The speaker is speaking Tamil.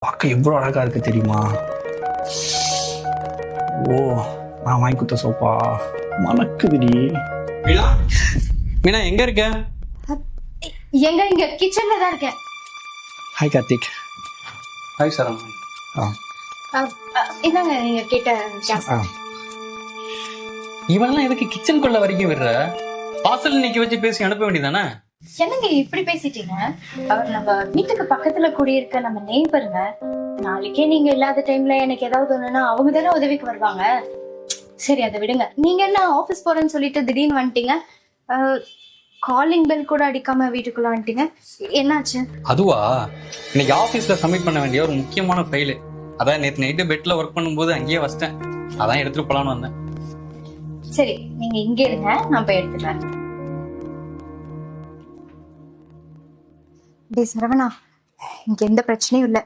பார்க்க எவ்வளோ அழகா இருக்கு தெரியுமா? ஓ, நான் வாங்கி கொடுத்த சோப்பா மணக்குதுடி. மீனா, மீனா எங்க இருக்க? எங்க இங்க கிச்சன்ல தான் இருக்கேன். ஹாய் கார்த்திக். ஹாய் சரம். என்னங்க நீங்க கேட்ட gas? இவெல்லாம் எதுக்கு கிச்சனுக்குள்ள வரைக்கும் விடுற? வாசல் நிக்க வச்சு பேசி அனுப்ப வேண்டியதானே? என்னங்க இப்படி பேசிட்டீங்க? அவர் நம்ம வீட்டுக்கு பக்கத்துல குடியிருக்க நம்ம நெய்பருங்க. நாளைக்கே நீங்க இல்லாத டைம்ல எனக்கு ஏதாவது ஒண்ணுன்னா அவங்க தானே உதவிக்கு வருவாங்க. சரி அதை விடுங்க. நீங்க என்ன ஆபீஸ் போறேன்னு சொல்லிட்டு திடீர்னு வந்துட்டீங்க? காலிங் பெல் கூட அடிக்காம வீட்டுக்குள்ள வந்துட்டீங்க, என்னாச்சு? அதுவா, இன்னைக்கு ஆபீஸ்ல சப்மிட் பண்ண வேண்டிய ஒரு முக்கியமான ஃபைலு. அதான் நேற்று நைட்டு பெட்ல ஒர்க் பண்ணும்போது அங்கேயே வச்சிட்டேன். அதான் எடுத்துட்டு போலான்னு வந்தேன். சரி நீங்க இங்க இருங்க, நான் போய் எடுத்துறேன். டேய் சரவணா, இங்க எந்த பிரச்சனையும் இல்லை.